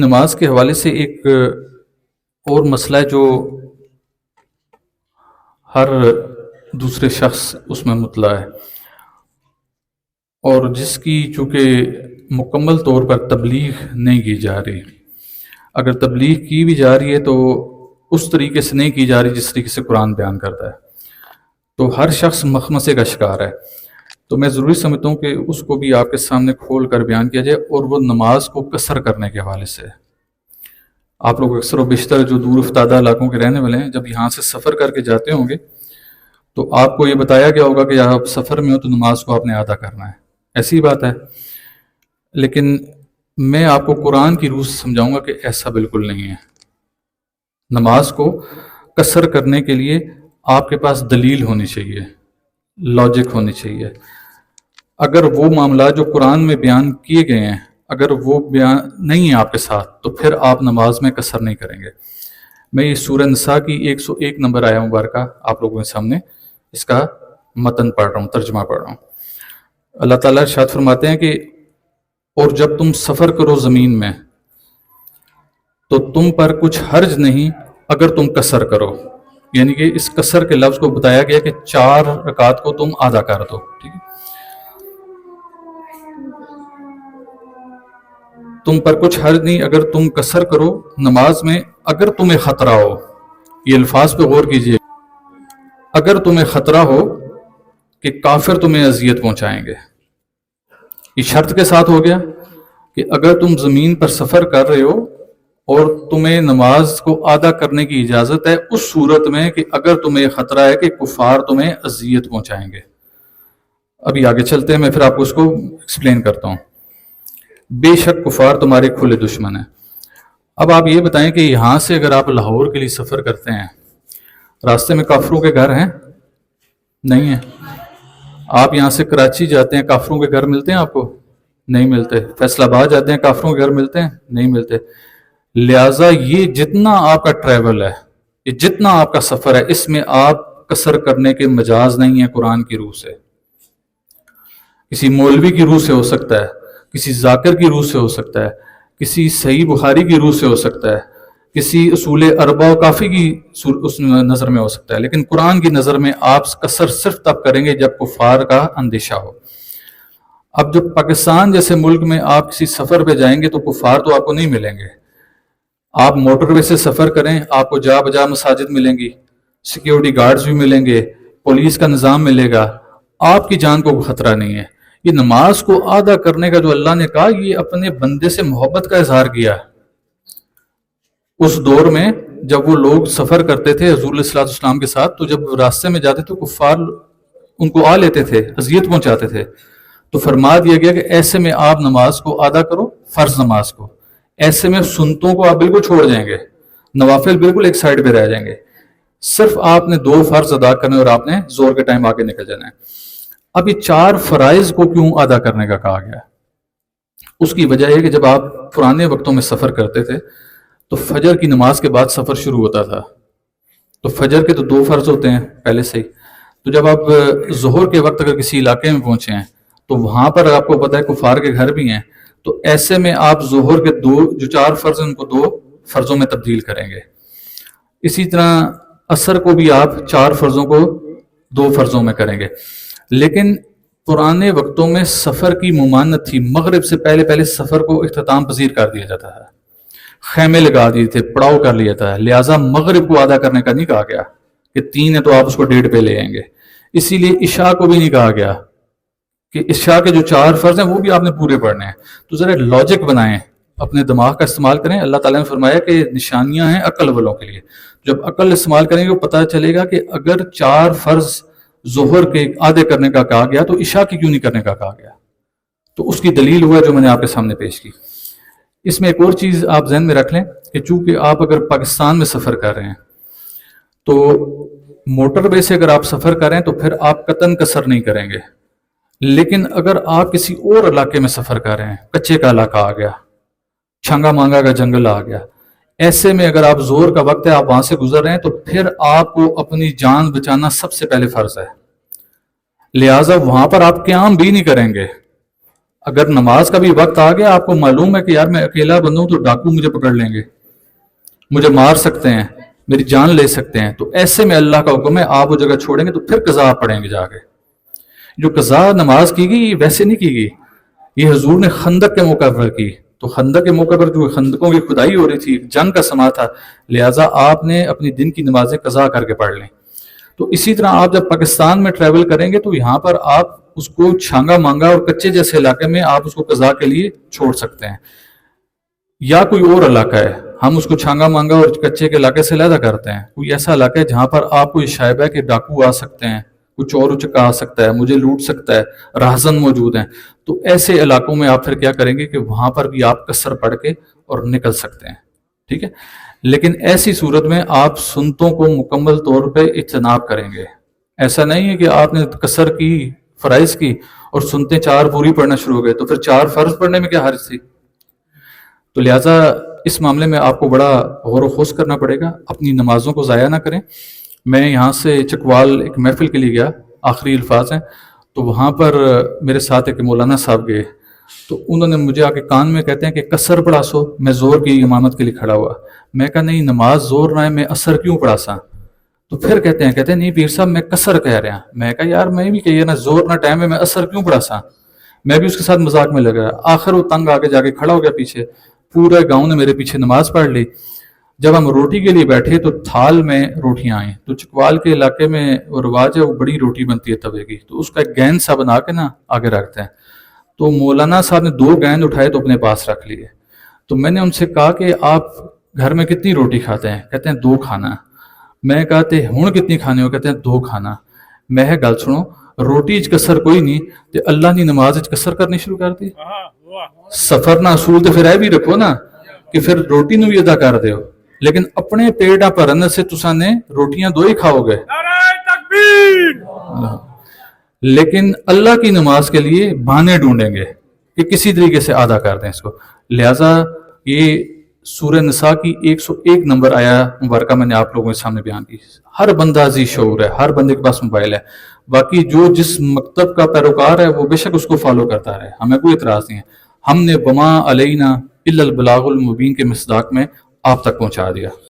نماز کے حوالے سے ایک اور مسئلہ ہے جو ہر دوسرے شخص اس میں مطلع ہے، اور جس کی چونکہ مکمل طور پر تبلیغ نہیں کی جا رہی۔ اگر تبلیغ کی بھی جا رہی ہے تو اس طریقے سے نہیں کی جا رہی جس طریقے سے قرآن بیان کرتا ہے، تو ہر شخص مخمصے کا شکار ہے۔ تو میں ضروری سمجھتا ہوں کہ اس کو بھی آپ کے سامنے کھول کر بیان کیا جائے، اور وہ نماز کو قصر کرنے کے حوالے سے۔ آپ لوگ اکثر و بیشتر جو دور افتادہ علاقوں کے رہنے والے ہیں، جب یہاں سے سفر کر کے جاتے ہوں گے تو آپ کو یہ بتایا گیا ہوگا کہ آپ سفر میں ہو تو نماز کو آپ نے ادا کرنا ہے، ایسی بات ہے۔ لیکن میں آپ کو قرآن کی روح سے سمجھاؤں گا کہ ایسا بالکل نہیں ہے۔ نماز کو قصر کرنے کے لیے آپ کے پاس دلیل ہونی چاہیے، لاجک ہونی چاہیے۔ اگر وہ معاملات جو قرآن میں بیان کیے گئے ہیں اگر وہ بیان نہیں ہے آپ کے ساتھ تو پھر آپ نماز میں قصر نہیں کریں گے۔ میں یہ سورہ نساء کی 101 نمبر آیہ مبارکہ آپ لوگوں کے سامنے اس کا متن پڑھ رہا ہوں، ترجمہ پڑھ رہا ہوں۔ اللہ تعالیٰ ارشاد فرماتے ہیں کہ اور جب تم سفر کرو زمین میں تو تم پر کچھ حرج نہیں اگر تم قصر کرو، یعنی کہ اس قصر کے لفظ کو بتایا گیا کہ 4 رکعات کو تم ادا کر دو، ٹھیک ہے۔ تم پر کچھ حرج نہیں اگر تم قصر کرو نماز میں، اگر تمہیں خطرہ ہو، یہ الفاظ پہ غور کیجئے، اگر تمہیں خطرہ ہو کہ کافر تمہیں اذیت پہنچائیں گے۔ یہ شرط کے ساتھ ہو گیا کہ اگر تم زمین پر سفر کر رہے ہو اور تمہیں نماز کو ادا کرنے کی اجازت ہے اس صورت میں کہ اگر تمہیں خطرہ ہے کہ کفار تمہیں اذیت پہنچائیں گے۔ ابھی آگے چلتے ہیں، میں پھر آپ کو اس کو ایکسپلین کرتا ہوں۔ بے شک کفار تمہارے کھلے دشمن ہیں۔ اب آپ یہ بتائیں کہ یہاں سے اگر آپ لاہور کے لیے سفر کرتے ہیں، راستے میں کافروں کے گھر ہیں؟ نہیں ہیں۔ آپ یہاں سے کراچی جاتے ہیں، کافروں کے گھر ملتے ہیں آپ کو؟ نہیں ملتے۔ فیصل آباد جاتے ہیں، کافروں کے گھر ملتے ہیں؟ نہیں ملتے۔ لہٰذا یہ جتنا آپ کا ٹریول ہے، یہ جتنا آپ کا سفر ہے، اس میں آپ قصر کرنے کے مجاز نہیں ہے قرآن کی روح سے۔ کسی مولوی کی روح سے ہو سکتا ہے، کسی ذاکر کی روح سے ہو سکتا ہے، کسی صحیح بخاری کی روح سے ہو سکتا ہے، کسی اصول اربع و کافی کی اس نظر میں ہو سکتا ہے، لیکن قرآن کی نظر میں آپ قصر صرف تب کریں گے جب کفار کا اندیشہ ہو۔ اب جب پاکستان جیسے ملک میں آپ کسی سفر پہ جائیں گے تو کفار تو آپ کو نہیں ملیں گے۔ آپ موٹر وے سے سفر کریں، آپ کو جا بجا مساجد ملیں گی، سیکیورٹی گارڈز بھی ملیں گے، پولیس کا نظام ملے گا، آپ کی جان کو خطرہ نہیں ہے۔ یہ نماز کو ادا کرنے کا جو اللہ نے کہا، یہ اپنے بندے سے محبت کا اظہار کیا۔ اس دور میں جب وہ لوگ سفر کرتے تھے حضور علیہ السلام کے ساتھ، تو جب راستے میں جاتے تو کفار ان کو آ لیتے تھے، اذیت پہنچاتے تھے، تو فرما دیا گیا کہ ایسے میں آپ نماز کو ادا کرو، فرض نماز کو۔ ایسے میں سنتوں کو آپ بالکل چھوڑ جائیں گے، نوافل بالکل ایک سائڈ پہ رہ جائیں گے، صرف آپ نے 2 فرض ادا کرنے اور آپ نے زور کے ٹائم آگے نکل جانا ہے۔ اب یہ 4 فرائض کو کیوں ادا کرنے کا کہا گیا؟ اس کی وجہ ہے کہ جب آپ پرانے وقتوں میں سفر کرتے تھے تو فجر کی نماز کے بعد سفر شروع ہوتا تھا، تو فجر کے تو 2 فرض ہوتے ہیں پہلے سے ہی، تو جب آپ ظہر کے وقت اگر کسی علاقے میں پہنچے ہیں تو وہاں پر آپ کو پتہ ہے کفار کے گھر بھی ہیں، تو ایسے میں آپ ظہر کے جو 4 فرض ہیں ان کو 2 فرضوں میں تبدیل کریں گے۔ اسی طرح عصر کو بھی آپ 4 فرضوں کو 2 فرضوں میں کریں گے۔ لیکن پرانے وقتوں میں سفر کی ممانعت تھی، مغرب سے پہلے سفر کو اختتام پذیر کر دیا جاتا ہے، خیمے لگا دیے تھے، پڑاؤ کر لیا تھا، لہٰذا مغرب کو ادا کرنے کا نہیں کہا گیا کہ 3 ہے تو آپ اس کو 1:30 پہ لے آئیں گے۔ اسی لیے عشاء کو بھی نہیں کہا گیا کہ عشاء کے جو 4 فرض ہیں وہ بھی آپ نے پورے پڑھنے ہیں۔ تو ذرا لاجک بنائیں، اپنے دماغ کا استعمال کریں۔ اللہ تعالیٰ نے فرمایا کہ نشانیاں ہیں عقل والوں کے لیے، جب عقل استعمال کریں گے وہ پتہ چلے گا کہ اگر 4 فرض ظہر کے آدھے کرنے کا کہا گیا تو عشاء کی کیوں نہیں کرنے کا کہا گیا؟ تو اس کی دلیل ہوا جو میں نے آپ کے سامنے پیش کی۔ اس میں ایک اور چیز آپ ذہن میں رکھ لیں کہ چونکہ آپ اگر پاکستان میں سفر کر رہے ہیں تو موٹر وے سے اگر آپ سفر کریں تو پھر آپ قطعاً قصر نہیں کریں گے، لیکن اگر آپ کسی اور علاقے میں سفر کر رہے ہیں، کچے کا علاقہ آ گیا، چھنگا مانگا کا جنگل آ گیا، ایسے میں اگر آپ زور کا وقت ہے آپ وہاں سے گزر رہے ہیں تو پھر آپ کو اپنی جان بچانا سب سے پہلے فرض ہے، لہٰذا وہاں پر آپ قیام بھی نہیں کریں گے۔ اگر نماز کا بھی وقت آ گیا، آپ کو معلوم ہے کہ یار میں اکیلا بندوں تو ڈاکو مجھے پکڑ لیں گے، مجھے مار سکتے ہیں، میری جان لے سکتے ہیں، تو ایسے میں اللہ کا حکم ہے آپ وہ جگہ چھوڑیں گے تو پھر قضا پڑھیں گے جا کے. جو قضا نماز کی گئی یہ ویسے نہیں کی گئی، یہ حضور نے خندق کے موقع پر کی. تو خندق کے موقع پر جو خندقوں کی کھدائی ہو رہی تھی، جنگ کا سما تھا، لہٰذا آپ نے اپنی دن کی نمازیں قضا کر کے پڑھ لیں. تو اسی طرح آپ جب پاکستان میں ٹریول کریں گے تو یہاں پر آپ اس کو چھانگا مانگا اور کچے جیسے علاقے میں آپ اس کو قضا کے لیے چھوڑ سکتے ہیں. یا کوئی اور علاقہ ہے، ہم اس کو چھانگا مانگا اور کچے کے علاقے سے علیحدہ کرتے ہیں. کوئی ایسا علاقہ ہے جہاں پر آپ کو یہ شائبہ ہے کہ ڈاکو آ سکتے ہیں، کچھ اور اچکا آ سکتا ہے، مجھے لوٹ سکتا ہے، راہزن موجود ہیں، تو ایسے علاقوں میں آپ پھر کیا کریں گے کہ وہاں پر بھی آپ قصر پڑھ کے اور نکل سکتے ہیں. ٹھیک ہے، لیکن ایسی صورت میں آپ سنتوں کو مکمل طور پہ اجتناب کریں گے. ایسا نہیں ہے کہ آپ نے قصر کی، فرائض کی اور سنتے 4 پوری پڑھنا شروع ہو گئے، تو پھر 4 فرض پڑھنے میں کیا حرج تھی. تو لہٰذا اس معاملے میں آپ کو بڑا غور و خوض کرنا پڑے گا، اپنی نمازوں کو ضائع نہ کریں. میں یہاں سے چکوال ایک محفل کے لیے گیا، آخری الفاظ ہیں، تو وہاں پر میرے ساتھ ایک مولانا صاحب گئے، تو انہوں نے مجھے آ کے کان میں کہتے ہیں کہ قصر پڑھا سو. میں زور کی امامت کے لیے کھڑا ہوا، میں کہا نہیں نماز زور نہ ہے، میں اثر کیوں پڑھا سا. تو پھر کہتے ہیں نہیں پیر صاحب میں قصر کہہ رہا. میں کہا یار میں بھی کہیے نا زور نہ ٹائم ہے، میں اثر کیوں پڑھا سا. میں بھی اس کے ساتھ مذاق میں لگ رہا. آخر وہ تنگ آگے جا کے کھڑا ہو گیا پیچھے، پورے گاؤں نے میرے پیچھے نماز پڑھ لی. جب ہم روٹی کے لیے بیٹھے تو تھال میں روٹیاں آئیں. تو چکوال کے علاقے میں وہ رواج ہے، وہ بڑی روٹی بنتی ہے توے کی، تو اس کا ایک گیند سا بنا کے نا آگے رکھتے ہیں. تو مولانا صاحب نے 2 گیند اٹھائے تو اپنے پاس رکھ لیے. تو میں نے ان سے کہا کہ آپ گھر میں کتنی روٹی کھاتے ہیں؟ کہتے ہیں 2 کھانا. میں کہتے ہوں کتنی کھانے ہو؟ کہتے ہیں 2 کھانا. میں ہے گل سنو، روٹی قصر کوئی نہیں تے اللہ نے نماز قصر کرنی شروع کر دی. سفر نہ اصول تو پھر اے بھی رکھو نا کہ پھر روٹی نو بھی ادا کر دیو، لیکن اپنے پیٹ بھرن سے تساں نے روٹیاں 2 ہی کھاؤ گے. لیکن اللہ کی نماز کے لیے بہانے ڈھونڈیں گے کہ کسی طریقے سے ادا کر دیں اس کو. لہٰذا یہ سورہ نساء کی 101 نمبر آیا مبارکہ میں نے آپ لوگوں کے سامنے بیان کی. ہر بندہ ذی شعور ہے، ہر بندے کے پاس موبائل ہے. باقی جو جس مکتب کا پیروکار ہے وہ بے شک اس کو فالو کرتا رہے، ہمیں کوئی اعتراض نہیں ہے. ہم نے بما علینا الا البلاغ المبین کے مصداق میں آپ تک پہنچا دیا.